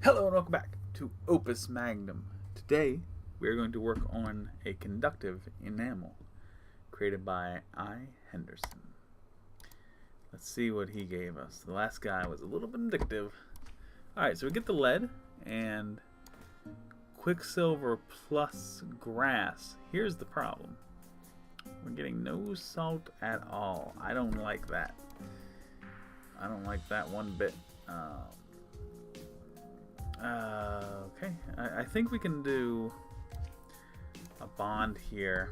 Hello and welcome back to Opus Magnum. Today we are going to work on a conductive enamel created by I. Henderson. Let's see what he gave us. The last guy was a little vindictive. Alright, so we get the lead and quicksilver plus grass. Here's the problem. We're getting no salt at all. I don't like that. I don't like that one bit. Okay, I think we can do a bond here.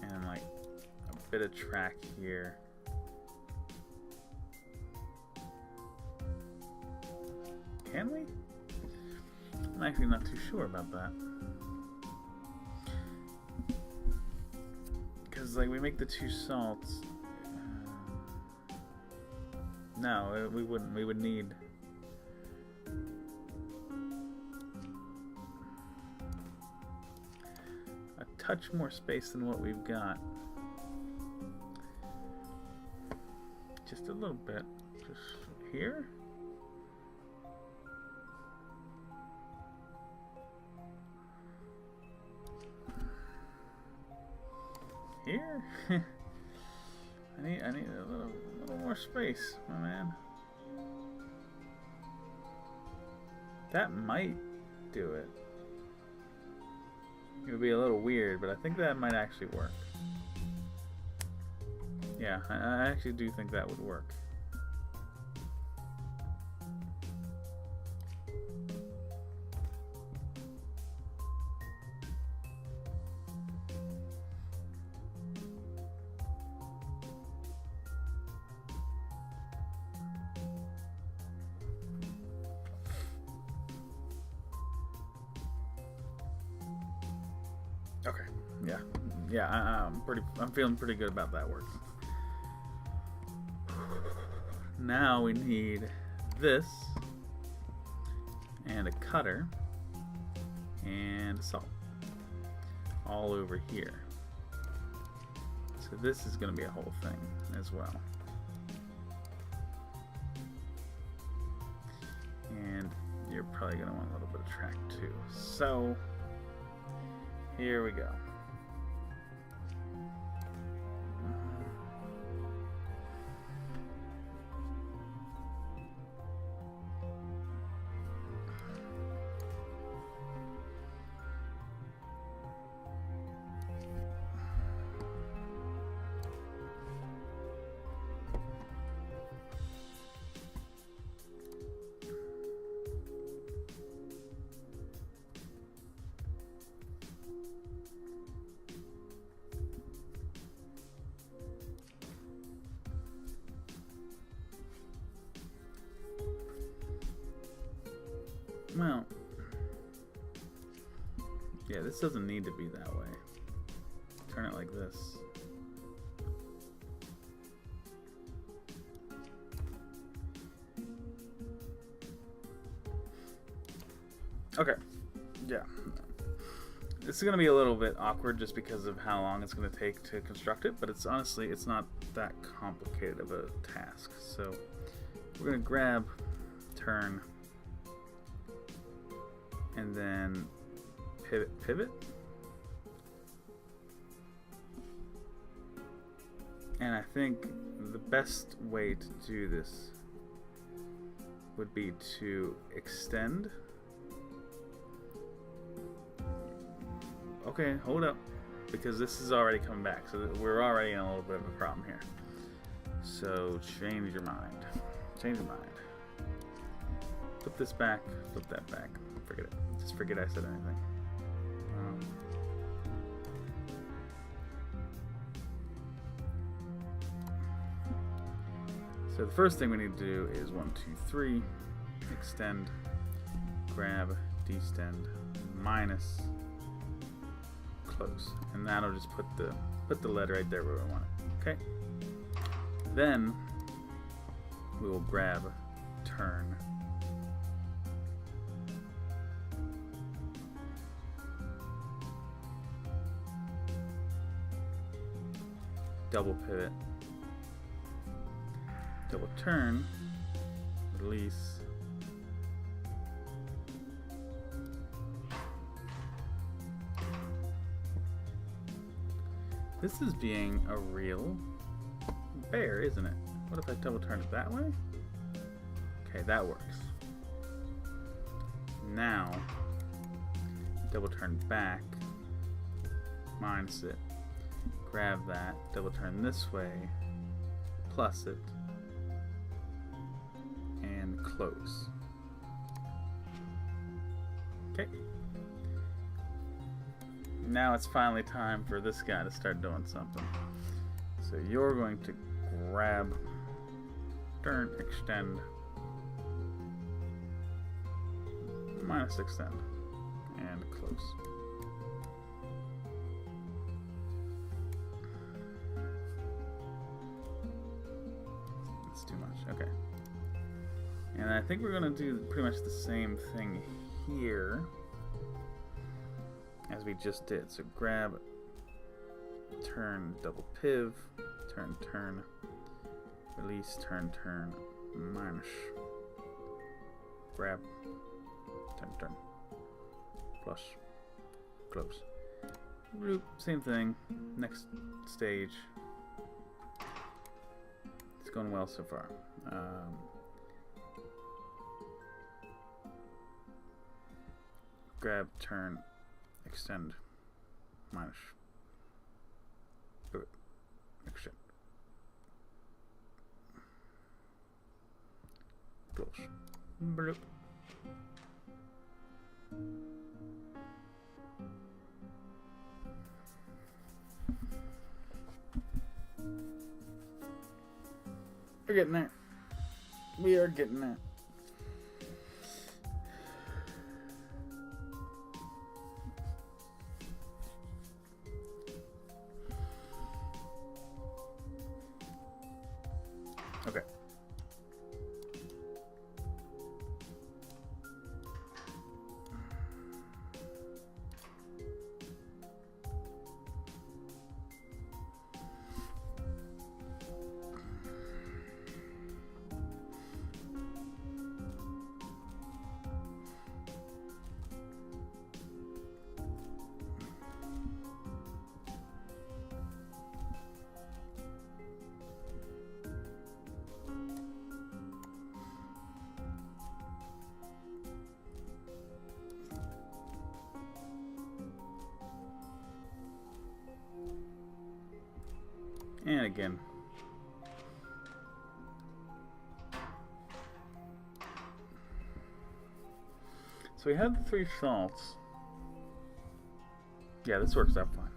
And like a bit of track here. Can we? I'm actually not too sure about that. Because like we make the two salts. No, we wouldn't. We would need a touch more space than what we've got. Just a little bit. Just here. Here? I need a little more space, my man. That might do it. It would be a little weird, but I think that might actually work. Yeah, I actually do think that would work. Okay. Yeah. I'm feeling pretty good about that working. Now we need this and a cutter and salt all over here. So this is going to be a whole thing as well. And you're probably going to want a little bit of track too. So here we go. Well, yeah, this doesn't need to be that way. Turn it like this. Okay, yeah. This is going to be a little bit awkward just because of how long it's going to take to construct it, but it's honestly, it's not that complicated of a task. So we're going to grab, turn, and then pivot. And I think the best way to do this would be to extend. Okay, hold up, because this is already coming back, so we're already in a little bit of a problem here. So change your mind. Change your mind. Flip this back, flip that back. Forget it. Just forget I said anything. So the first thing we need to do is 1, 2, 3, extend, grab, destend, minus, close, and that'll just put the lead right there where we want it. Okay. Then we will grab, turn, double pivot, double turn, release, this is being a real bear, isn't it? What if I double turn it that way? Okay, that works. Now, double turn back, minus it, grab that, double turn this way, plus it, and close. Okay. Now it's finally time for this guy to start doing something. So you're going to grab, turn, extend, minus extend, and close. That's too much. Okay. And I think we're going to do pretty much the same thing here as we just did. So grab, turn, double piv, turn, turn, release, turn, turn, minus, grab, turn, turn, plus, close. Loop, same thing, next stage. It's going well so far. Grab, turn, extend, minus, pivot, extend, close, bloop. We're getting there. We are getting there. Okay. And again. So we have the 3 salts. Yeah, this works out fine.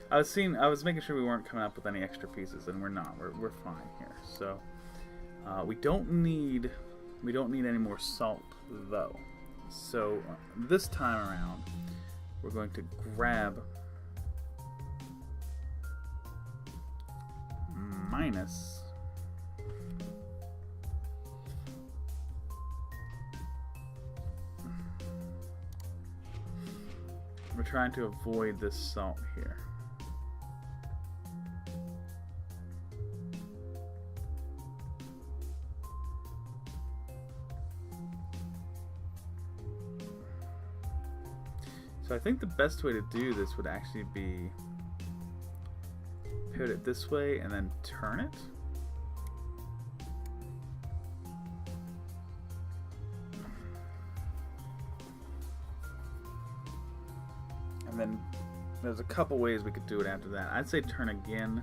I was making sure we weren't coming up with any extra pieces, and we're not. We're fine here. So we don't need any more salt though. So this time around, we're going to grab minus we're trying to avoid this salt here. So I think the best way to do this would actually be pivot it this way and then turn it. And then there's a couple ways we could do it after that. I'd say turn again,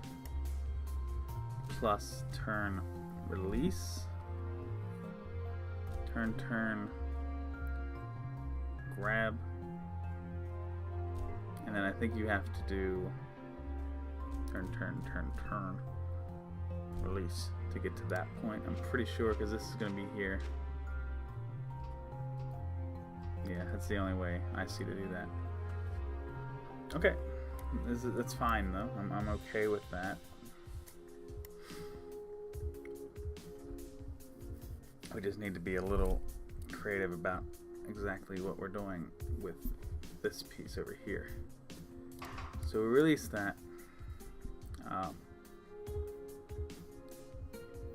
plus turn, release, turn, turn, grab, and then I think you have to do turn, turn, turn, turn, release to get to that point. I'm pretty sure because this is going to be here. Yeah, that's the only way I see to do that. Okay, that's fine though. I'm okay with that. We just need to be a little creative about exactly what we're doing with this piece over here. So we release that.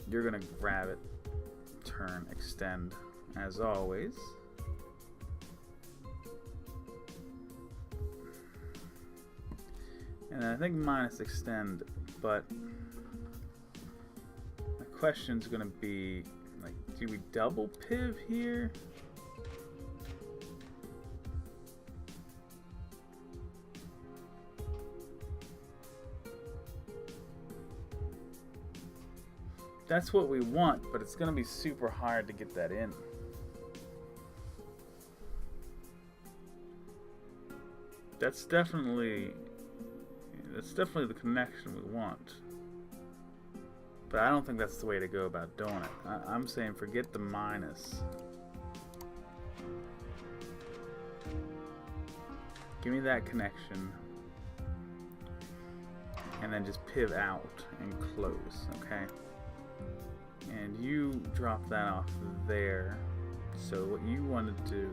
you're gonna grab it, turn, extend, as always. And I think minus extend, but my question's gonna be, like, do we double piv here? That's what we want, but it's gonna be super hard to get that in. That's definitely the connection we want. But I don't think that's the way to go about doing it. I'm saying forget the minus. Give me that connection. And then just piv out and close, okay? And you drop that off there. So what you want to do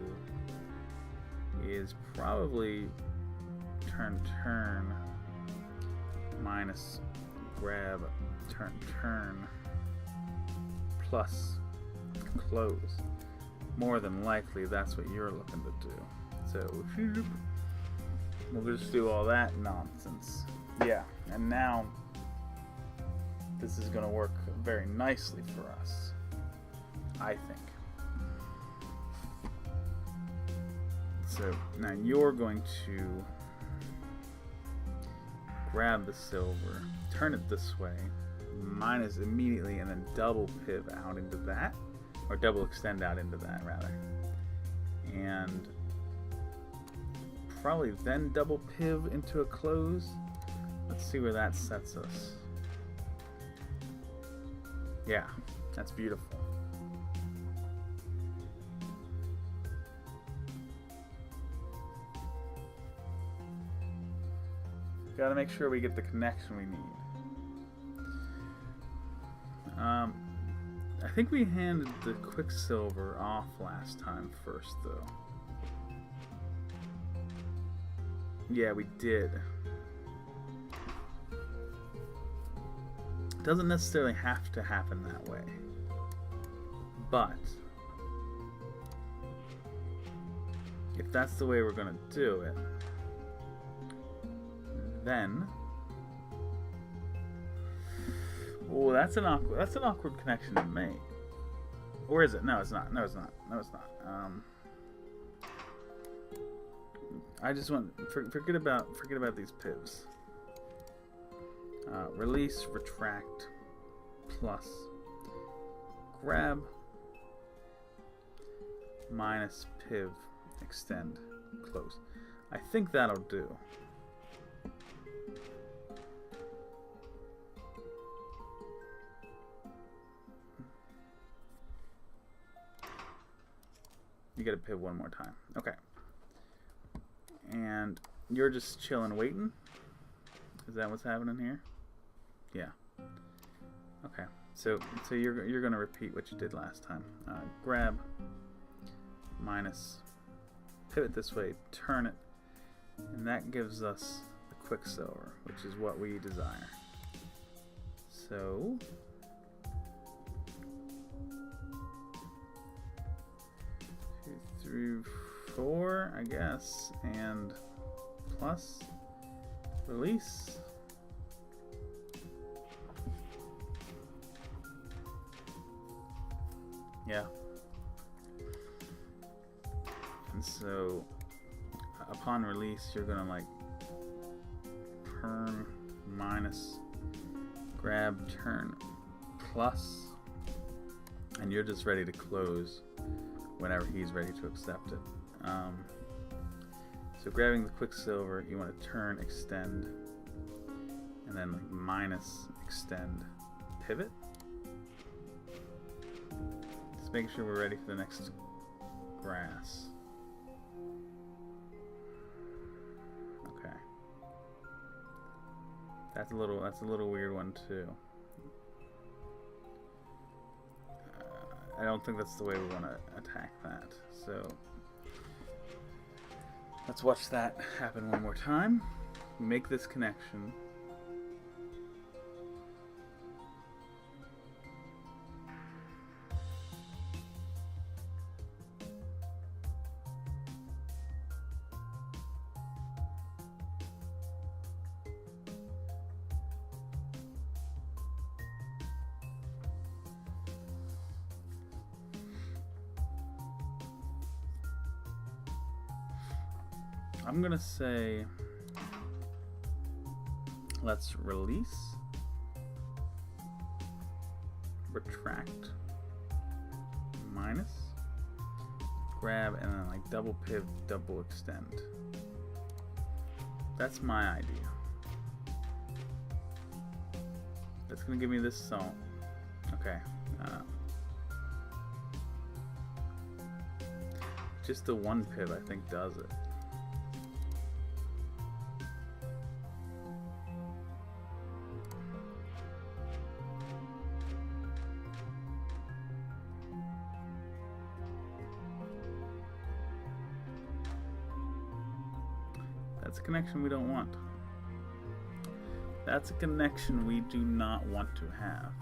is probably turn minus grab turn plus close. More than likely that's what you're looking to do. So we'll just do all that nonsense. Yeah, and now this is going to work very nicely for us, I think. So now you're going to grab the silver, turn it this way, minus immediately, and then double piv out into that, or double extend out into that rather, and probably then double piv into a close. Let's see where that sets us. Yeah, that's beautiful. Gotta make sure we get the connection we need. I think we handed the Quicksilver off last time first, though. Yeah, we did. Doesn't necessarily have to happen that way, but if that's the way we're gonna do it, then that's an awkward connection to make. Or is it? No, it's not. No, it's not. No, it's not. I just want forget about these pivs. Release, retract, plus grab, minus piv, extend, close. I think that'll do. You gotta piv one more time. Okay. And you're just chilling, waiting? Is that what's happening here? Yeah. Okay. So you're gonna repeat what you did last time. Grab, minus, pivot this way, turn it, and that gives us the Quicksilver, which is what we desire. So 2, 3, 4, I guess, and plus release. Yeah. And so upon release, you're gonna like turn, minus, grab, turn, plus, and you're just ready to close whenever he's ready to accept it. So grabbing the Quicksilver, you want to turn, extend, and then like minus, extend, pivot. Just making sure we're ready for the next grass. Okay. That's a little weird one too. I don't think that's the way we want to attack that. So let's watch that happen one more time. Make this connection. I'm gonna say let's release, retract, minus, grab, and then like double pivot, double extend. That's my idea. That's gonna give me this song. Okay. Just the one pivot, I think, does it. That's a connection we don't want. That's a connection we do not want to have.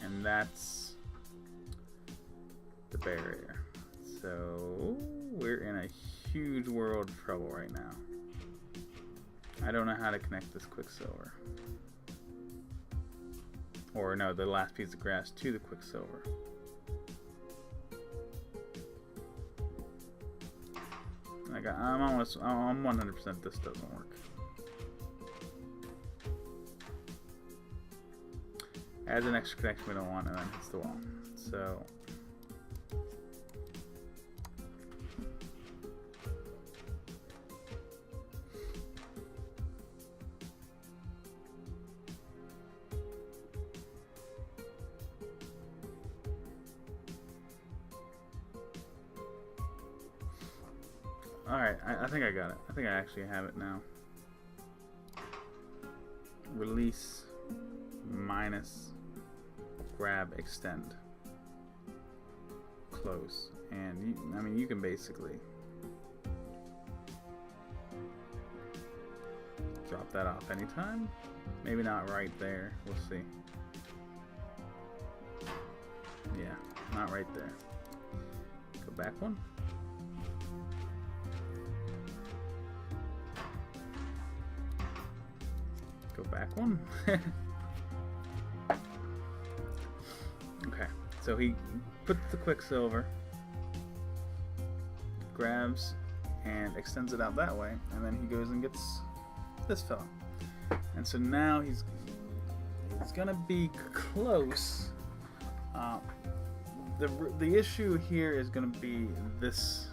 And that's the barrier. So we're in a huge world of trouble right now. I don't know how to connect this Quicksilver. Or no, the last piece of grass to the Quicksilver. Like I'm 100% this doesn't work. Adds an extra connection we don't want, and then hits the wall. So alright, I think I got it. I think I actually have it now. Release, minus, grab, extend, close. And I mean, you can basically drop that off anytime. Maybe not right there. We'll see. Yeah, not right there. Go back one. Go back one. Okay, so he puts the Quicksilver, grabs and extends it out that way, and then he goes and gets this fella. And so now he's gonna be close. The issue here is gonna be this,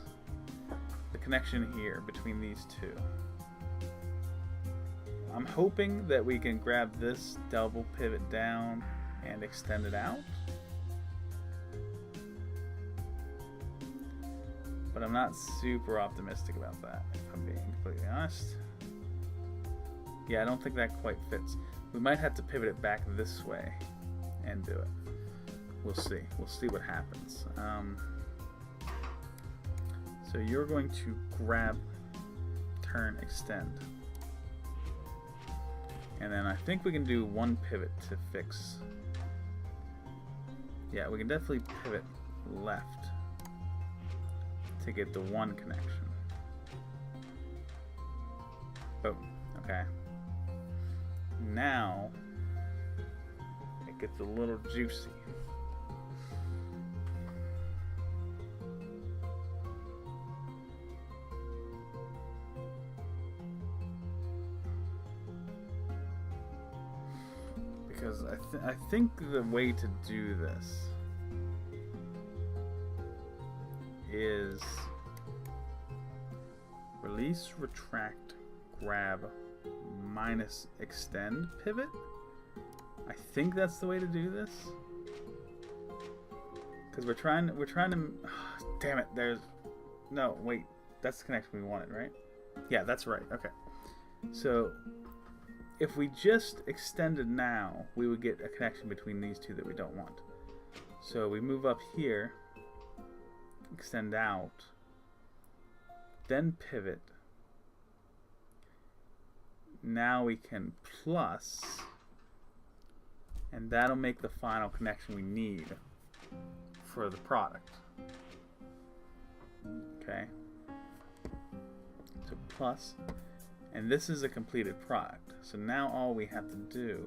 the connection here between these two. I'm hoping that we can grab this, double pivot down, and extend it out. But I'm not super optimistic about that, if I'm being completely honest. Yeah, I don't think that quite fits. We might have to pivot it back this way and do it. We'll see. We'll see what happens. So you're going to grab, turn, extend. And then I think we can do one pivot to fix. Yeah, we can definitely pivot left to get the one connection. Boom. Okay. Now it gets a little juicy. Because I think the way to do this is release, retract, grab, minus, extend, pivot. I think that's the way to do this. Because we're trying to damn it, no, wait, that's the connection we wanted, right? Yeah, that's right. Okay. So if we just extended now, we would get a connection between these two that we don't want. So we move up here, extend out, then pivot. Now we can plus, and that'll make the final connection we need for the product. Okay. So plus, and this is a completed product. So now all we have to do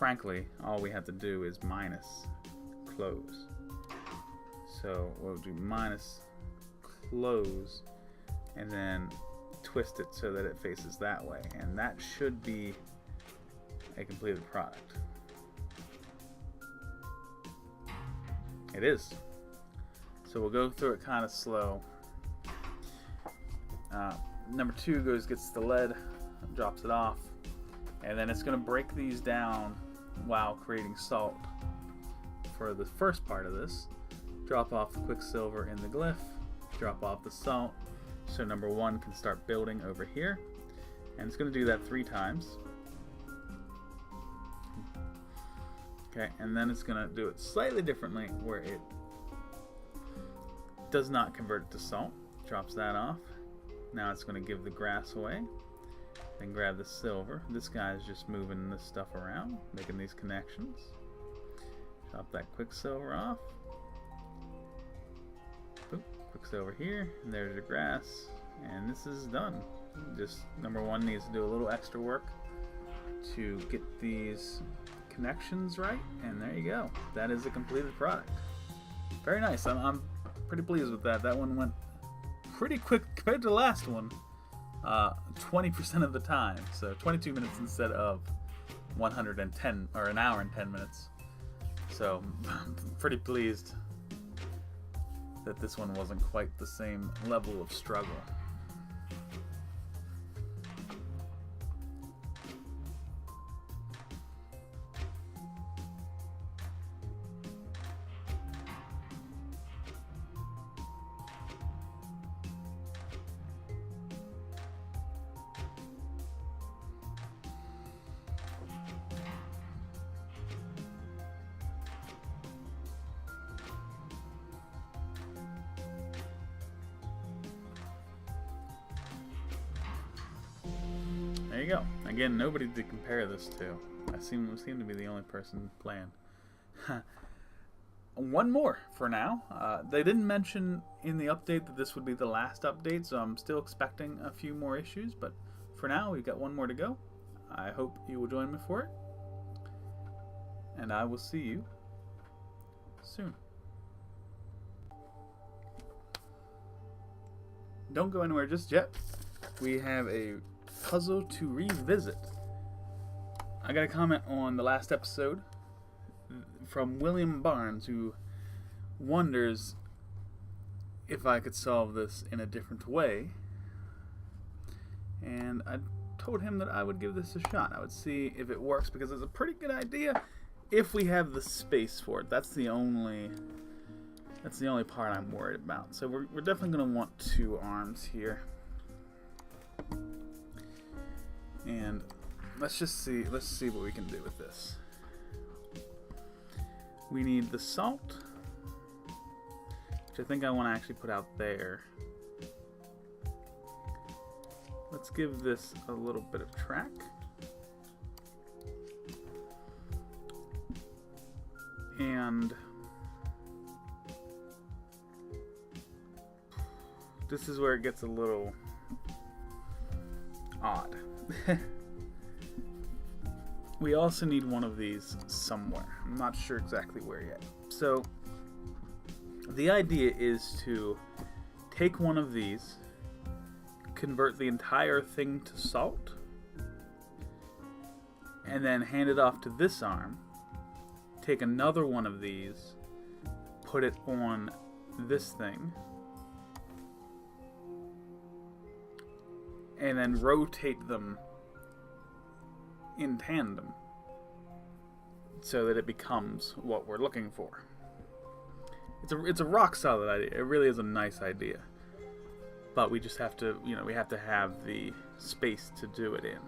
frankly, all we have to do is minus close. So we'll do minus close and then twist it so that it faces that way, and that should be a completed product. It is. So we'll go through it kind of slow. Number 2 gets the lead, drops it off, and then it's going to break these down while creating salt. For the first part of this, drop off the quicksilver in the glyph, drop off the salt, so number 1 can start building over here, and it's going to do that 3 times. Okay, and then it's going to do it slightly differently, where it does not convert it to salt. Drops that off. Now it's going to give the grass away. Then grab the silver. This guy's just moving this stuff around, making these connections. Drop that quicksilver off. Boop, quicksilver here, and there's your grass, and this is done. Just number 1 needs to do a little extra work to get these connections right, and there you go. That is a completed product. Very nice. I'm pretty pleased with that. That one went pretty quick compared to the last one. 20% of the time, so 22 minutes instead of 110 or an hour and 10 minutes. So I'm pretty pleased that this one wasn't quite the same level of struggle. There you go. Again, nobody to compare this to. I seem to be the only person playing. One more for now. They didn't mention in the update that this would be the last update, so I'm still expecting a few more issues, but for now we've got one more to go. I hope you will join me for it, and I will see you soon. Don't go anywhere just yet. We have a puzzle to revisit. I got a comment on the last episode from William Barnes, who wonders if I could solve this in a different way, and I told him that I would give this a shot. I would see if it works, because it's a pretty good idea if we have the space for it. That's the only part I'm worried about. So we're definitely going to want 2 arms here. And let's see what we can do with this. We need the salt, which I think I want to actually put out there. Let's give this a little bit of track. And this is where it gets a little odd. We also need one of these somewhere. I'm not sure exactly where yet. So the idea is to take one of these, convert the entire thing to salt, and then hand it off to this arm, take another one of these, put it on this thing, and then rotate them in tandem so that it becomes what we're looking for. It's a rock solid idea. It really is a nice idea, but we just have to, we have to have the space to do it in,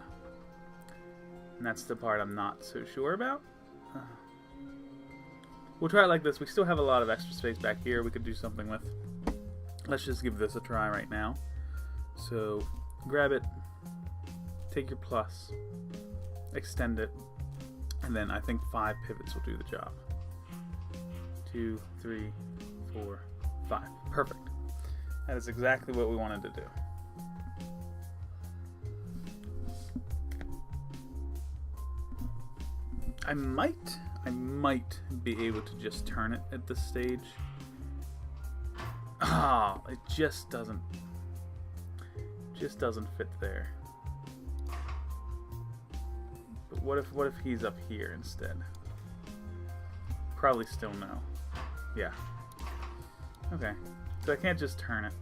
and that's the part I'm not so sure about. We'll try it like this. We still have a lot of extra space back here we could do something with. Let's just give this a try right now. So grab it, take your plus, extend it, and then I think 5 pivots will do the job. 2, 3, 4, 5. Perfect. That is exactly what we wanted to do. I might be able to just turn it at this stage. Ah, it just doesn't fit there. But what if he's up here instead? Probably still no. Yeah. Okay. So I can't just turn it.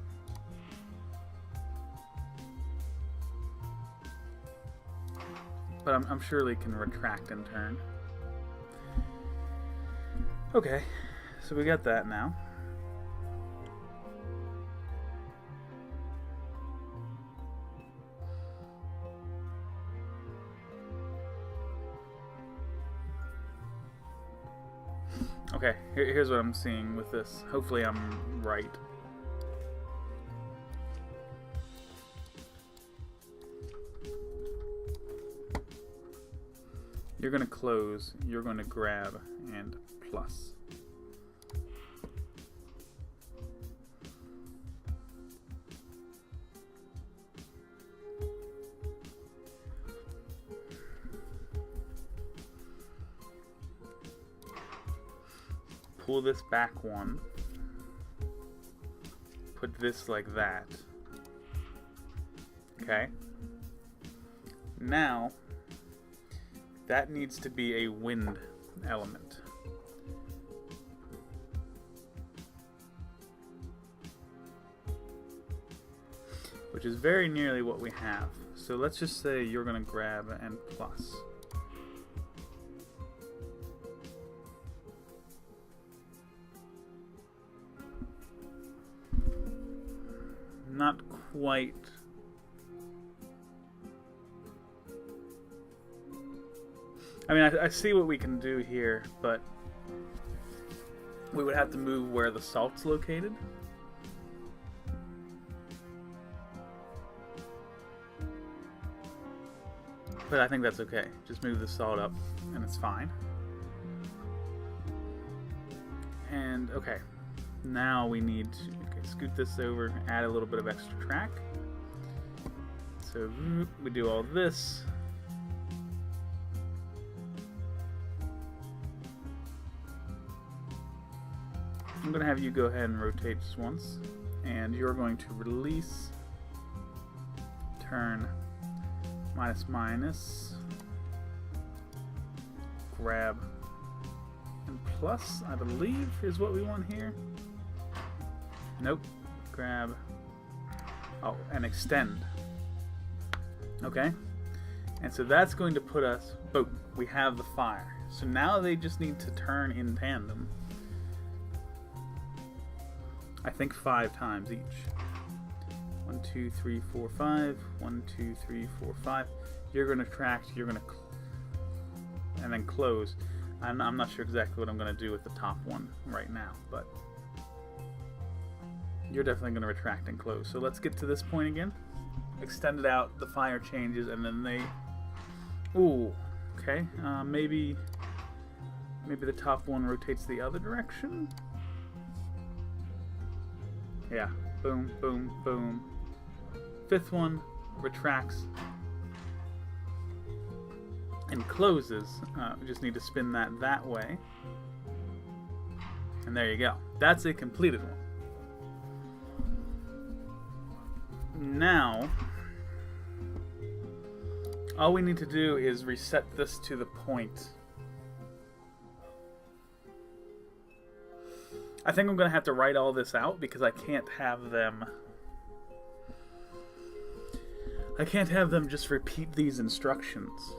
But I'm surely can retract and turn. Okay. So we got that now. Okay, here's what I'm seeing with this. Hopefully I'm right. You're going to close, you're going to grab, and plus. Pull this back one. Put this like that. Okay. Now, that needs to be a wind element. Which is very nearly what we have. So let's just say you're going to grab and plus. Not quite. I mean, I see what we can do here, but we would have to move where the salt's located. But I think that's okay. Just move the salt up, and it's fine. And, okay. Now we need to scoot this over, add a little bit of extra track. So we do all this. I'm going to have you go ahead and rotate just once, and you're going to release, turn, minus minus, grab, and plus, I believe, is what we want here. Nope. Grab. Oh, and extend. Okay. And so that's going to put us, boom, we have the fire. So now they just need to turn in tandem. I think 5 times each. 1, 2, 3, 4, 5. 1, 2, 3, 4, 5. You're going to tract, you're going to, and then close. I'm not sure exactly what I'm going to do with the top one right now, but you're definitely going to retract and close. So let's get to this point again. Extend it out, the fire changes, and then they... Ooh, okay. Maybe the top one rotates the other direction? Yeah. Boom, boom, boom. 5th one retracts and closes. We just need to spin that way. And there you go. That's a completed one. Now, all we need to do is reset this to the point. I think I'm going to have to write all this out because I can't have them just repeat these instructions.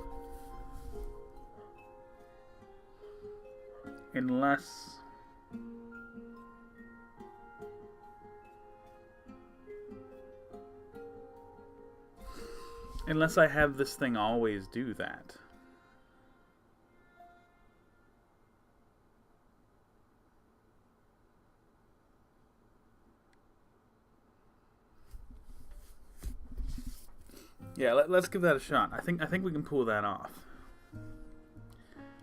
Unless I have this thing always do that. Yeah, let's give that a shot. I think we can pull that off.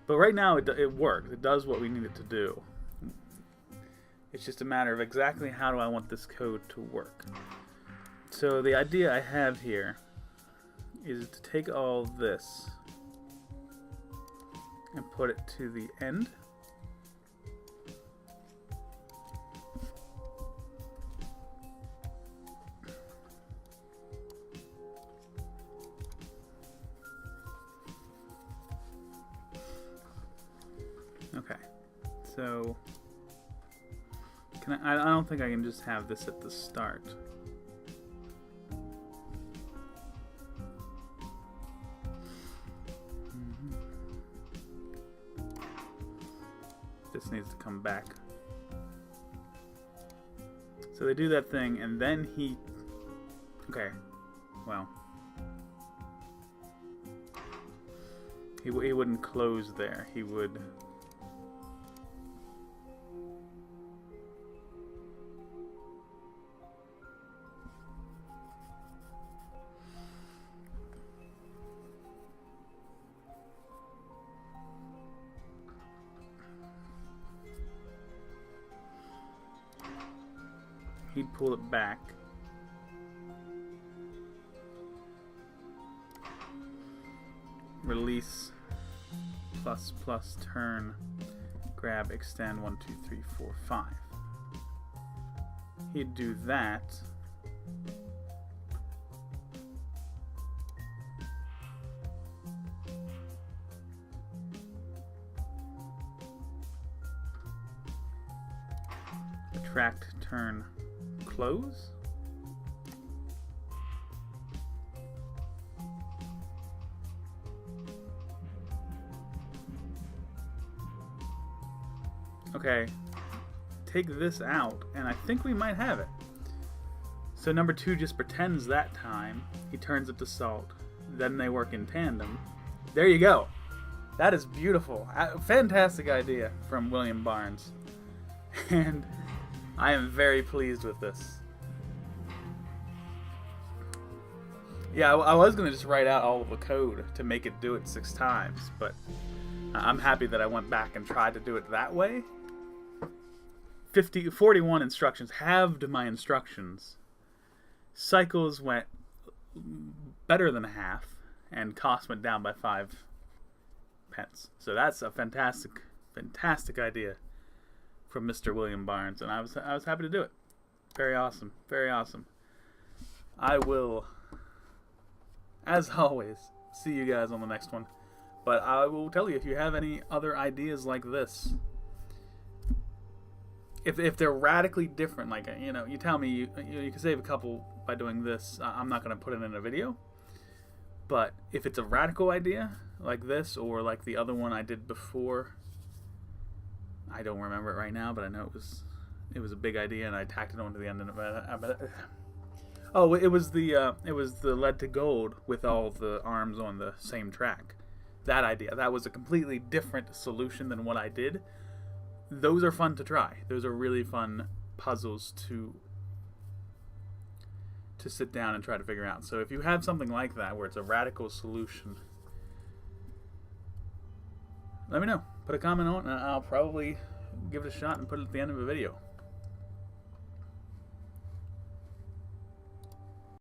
But right now it works. It does what we need it to do. It's just a matter of exactly how do I want this code to work. So the idea I have here is to take all this and put it to the end. Okay, so I don't think I can just have this at the start. This needs to come back. So they do that thing, and then he... Okay, well... He wouldn't close there. He would... He'd pull it back. Release, plus, plus, turn, grab, extend, 1, 2, 3, 4, 5. He'd do that. Retract, turn, close. Okay, take this out, and I think we might have it. So number 2 just pretends that time. He turns it to salt. Then they work in tandem. There you go. That is beautiful. Fantastic idea from William Barnes. And I am very pleased with this. Yeah, I was going to just write out all of the code to make it do it 6 times, but I'm happy that I went back and tried to do it that way. 41 instructions, halved my instructions. Cycles went better than half, and cost went down by 5 pence. So that's a fantastic, fantastic idea from Mr. William Barnes, and I was happy to do it. Very awesome, very awesome. I will, as always, see you guys on the next one. But I will tell you, if you have any other ideas like this, if they're radically different, like, you know, you tell me you can save a couple by doing this. I'm not going to put it in a video. But if it's a radical idea like this, or like the other one I did before, I don't remember it right now, but I know it was a big idea, and I tacked it on to the end of it. Oh, it was the lead to gold with all the arms on the same track. That idea. That was a completely different solution than what I did. Those are fun to try. Those are really fun puzzles to sit down and try to figure out. So if you have something like that where it's a radical solution, let me know. Put a comment on it, and I'll probably give it a shot and put it at the end of a video.